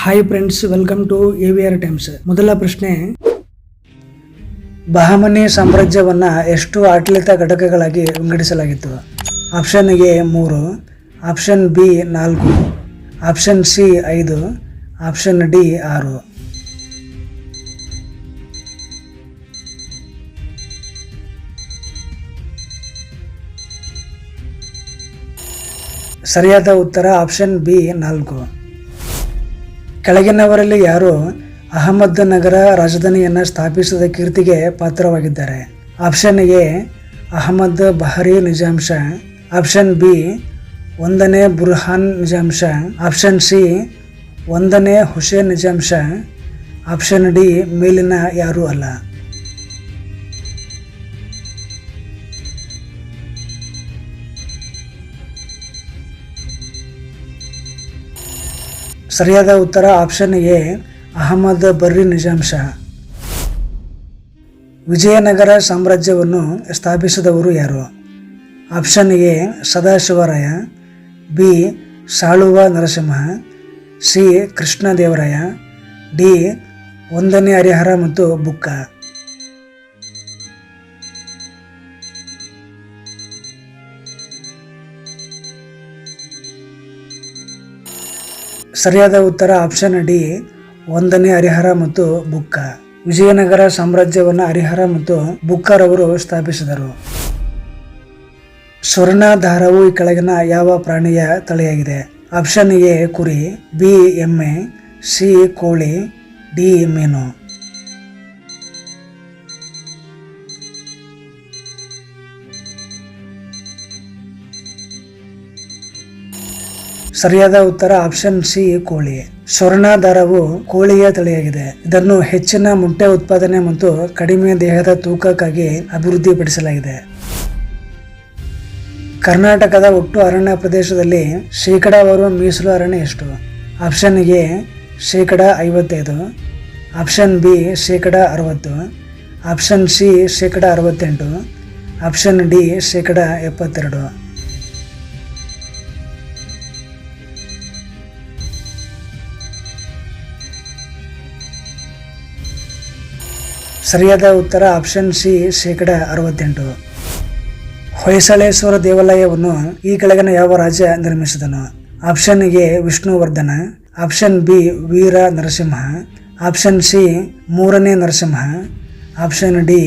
Hi friends, welcome to AVR times. ಮೊದಲ ಪ್ರಶ್ನೆ, ಬಹಮನಿ ಸಾಮ್ರಾಜ್ಯವನ್ನ ಎಷ್ಟು ಆಡಳಿತ ಘಟಕಗಳಾಗಿ ವಿಂಗಡಿಸಲಾಗಿತ್ತು? Option A 3, option B 4, option C 5, option D 6. ಸರಿಯಾದ ಉತ್ತರ ಆಪ್ಷನ್ ಬಿ 4. ಕೆಳಗಿನವರಲ್ಲಿ ಯಾರು ಅಹಮದ್ ನಗರ ರಾಜಧಾನಿಯನ್ನು ಸ್ಥಾಪಿಸಿದ ಕೀರ್ತಿಗೆ ಪಾತ್ರವಾಗಿದ್ದಾರೆ? Option A Ahmad Bahri Nizam Shah, option B 1ನೇ ಬುರ್ಹಾನ್ ನಿಜಾಮ್ ಶಾ, ಆಪ್ಷನ್ ಸಿ 1ನೇ ಹುಸೇನ್ ನಿಜಾಮ್ ಶಾ, ಆಪ್ಷನ್ ಡಿ ಮೇಲಿನ ಯಾರೂ ಅಲ್ಲ. ಸರಿಯಾದ ಉತ್ತರ ಆಪ್ಷನ್ ಎ ಅಹಮದ್ ಬರ್ರಿ ನಿಜಾಮ್ ಶಾ. ವಿಜಯನಗರ ಸಾಮ್ರಾಜ್ಯವನ್ನು ಸ್ಥಾಪಿಸಿದವರು ಯಾರು? Option A Sadashivaraya, B Saluva Narasimha, C Krishnadevaraya, D 1ನೇ ಹರಿಹರ ಮತ್ತು ಬುಕ್ಕ. ಸರಿಯಾದ ಉತ್ತರ ಆಪ್ಷನ್ ಡಿ 1ನೇ ಹರಿಹರ ಮತ್ತು ಬುಕ್ಕ. ವಿಜಯನಗರ ಸಾಮ್ರಾಜ್ಯವನ್ನು ಹರಿಹರ ಮತ್ತು ಬುಕ್ಕರವರು ಸ್ಥಾಪಿಸಿದರು. ಸ್ವರ್ಣಧಾರವು ಈ ಕೆಳಗಿನ ಯಾವ ಪ್ರಾಣಿಯ ತಳಿಯಾಗಿದೆ? ಆಪ್ಷನ್ ಎ ಕುರಿ, ಬಿ ಎಮ್ಮೆ, ಸಿ ಕೋಳಿ, ಡಿ ಮೀನು. ಸರಿಯಾದ ಉತ್ತರ ಆಪ್ಷನ್ ಸಿ ಕೋಳಿ. ಸ್ವರ್ಣಧಾರವು ಕೋಳಿಯ ತಳಿಯಾಗಿದೆ. ಇದನ್ನು ಹೆಚ್ಚಿನ ಮೊಟ್ಟೆ ಉತ್ಪಾದನೆ ಮತ್ತು ಕಡಿಮೆ ದೇಹದ ತೂಕಕ್ಕಾಗಿ ಅಭಿವೃದ್ಧಿಪಡಿಸಲಾಗಿದೆ. ಕರ್ನಾಟಕದ ಒಟ್ಟು ಅರಣ್ಯ ಪ್ರದೇಶದಲ್ಲಿ ಶೇಕಡಾವಾರು ಮೀಸಲು ಅರಣ್ಯ ಎಷ್ಟು? Option A 55%, option B 60%, option C 68%, option D 72%. ಸರಿಯಾದ ಉತ್ತರ ಆಪ್ಷನ್ ಸಿ 68%. ಹೊಯ್ಸಳೇಶ್ವರ ದೇವಾಲಯವನ್ನು ಈ ಕೆಳಗಿನ ಯಾವ ರಾಜ ನಿರ್ಮಿಸಿದನು? Option A Vishnuvardhana, option B Veera Narasimha, option C 3ನೇ ನರಸಿಂಹ, ಆಪ್ಷನ್ ಡಿ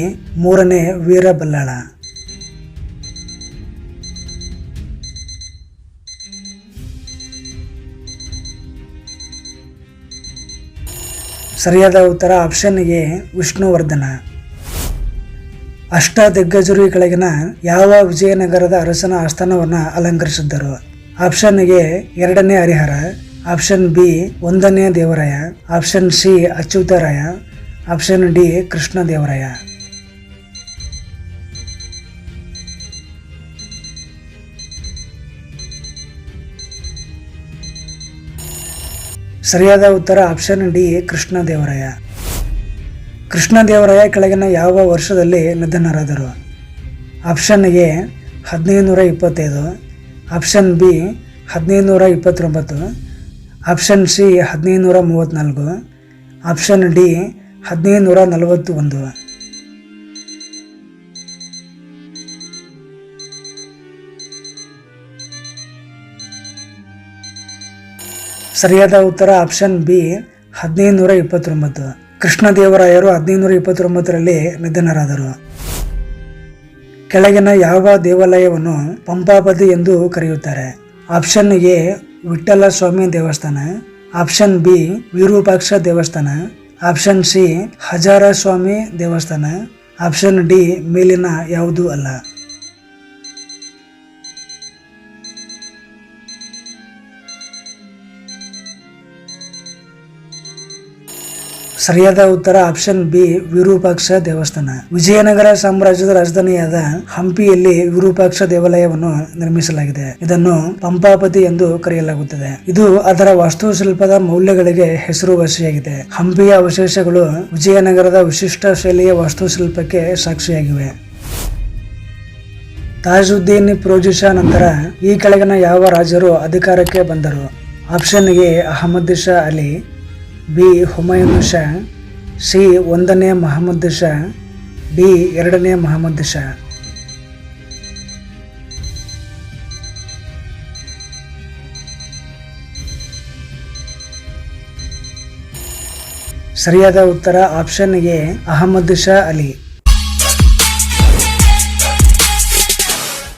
3ನೇ ವೀರ ಬಲ್ಲಾಳ. ಸರಿಯಾದ ಉತ್ತರ ಆಪ್ಷನ್ ಎ ವಿಷ್ಣುವರ್ಧನ. ಅಷ್ಟದಿಗ್ಗಜರು ಈ ಕೆಳಗಿನ ಯಾವ ವಿಜಯನಗರದ ಅರಸನ ಆಸ್ಥಾನವನ್ನು ಅಲಂಕರಿಸಿದ್ದರು? ಆಪ್ಷನ್ ಎ 2ನೇ ಹರಿಹರ, ಆಪ್ಷನ್ ಬಿ 1ನೇ Devaraya, option C Achyutaraya, option D Krishnadevaraya. ಸರಿಯಾದ ಉತ್ತರ ಆಪ್ಷನ್ ಡಿ ಕೃಷ್ಣದೇವರಾಯ. ಕೃಷ್ಣದೇವರಾಯ ಕೆಳಗಿನ ಯಾವ ವರ್ಷದಲ್ಲಿ ನಿಧನರಾದರು? Option A 1525, option B 1529, option C 1534, option D 1541. ಸರಿಯಾದ ಉತ್ತರ ಆಪ್ಷನ್ ಬಿ 1529. ಕೃಷ್ಣದೇವರಾಯರು 1529ರಲ್ಲಿ ನಿಧನರಾದರು. ಕೆಳಗಿನ ಯಾವ ದೇವಾಲಯವನ್ನು ಪಂಪಾಪತಿ ಎಂದು ಕರೆಯುತ್ತಾರೆ? ಆಪ್ಷನ್ ಎ ವಿಠ್ಠಲ ಸ್ವಾಮಿ ದೇವಸ್ಥಾನ, ಆಪ್ಷನ್ ಬಿ ವಿರೂಪಾಕ್ಷ ದೇವಸ್ಥಾನ, ಆಪ್ಷನ್ ಸಿ ಹಜಾರ ಸ್ವಾಮಿ ದೇವಸ್ಥಾನ, ಆಪ್ಷನ್ ಡಿ ಮೇಲಿನ ಯಾವುದೂ ಅಲ್ಲ. ಸರಿಯಾದ ಉತ್ತರ ಆಪ್ಷನ್ ಬಿ ವಿರೂಪಾಕ್ಷ ದೇವಸ್ಥಾನ. ವಿಜಯನಗರ ಸಾಮ್ರಾಜ್ಯದ ರಾಜಧಾನಿಯಾದ ಹಂಪಿಯಲ್ಲಿ ವಿರೂಪಾಕ್ಷ ದೇವಾಲಯವನ್ನು ನಿರ್ಮಿಸಲಾಗಿದೆ. ಇದನ್ನು ಪಂಪಾಪತಿ ಎಂದು ಕರೆಯಲಾಗುತ್ತದೆ. ಇದು ಅದರ ವಾಸ್ತುಶಿಲ್ಪದ ಮೌಲ್ಯಗಳಿಗೆ ಹೆಸರುವಾಸಿಯಾಗಿದೆ. ಹಂಪಿಯ ಅವಶೇಷಗಳು ವಿಜಯನಗರದ ವಿಶಿಷ್ಟ ಶೈಲಿಯ ವಾಸ್ತುಶಿಲ್ಪಕ್ಕೆ ಸಾಕ್ಷಿಯಾಗಿವೆ. ತಾಜುದ್ದೀನ್ ಫಿರೋಜ್ ಶಾ ನಂತರ ಈ ಕೆಳಗಿನ ಯಾವ ರಾಜರು ಅಧಿಕಾರಕ್ಕೆ ಬಂದರು? Option A Ahmad Shah Ali, B Humayun Shah, C 1ನೇ ಮಹಮ್ಮದ್ ಶಾ, ಡಿ 2ನೇ ಮಹಮ್ಮದ್ ಶಾ. ಸರಿಯಾದ ಉತ್ತರ ಆಪ್ಷನ್ ಎ ಅಹಮದ್ ಶಾ ಅಲಿ.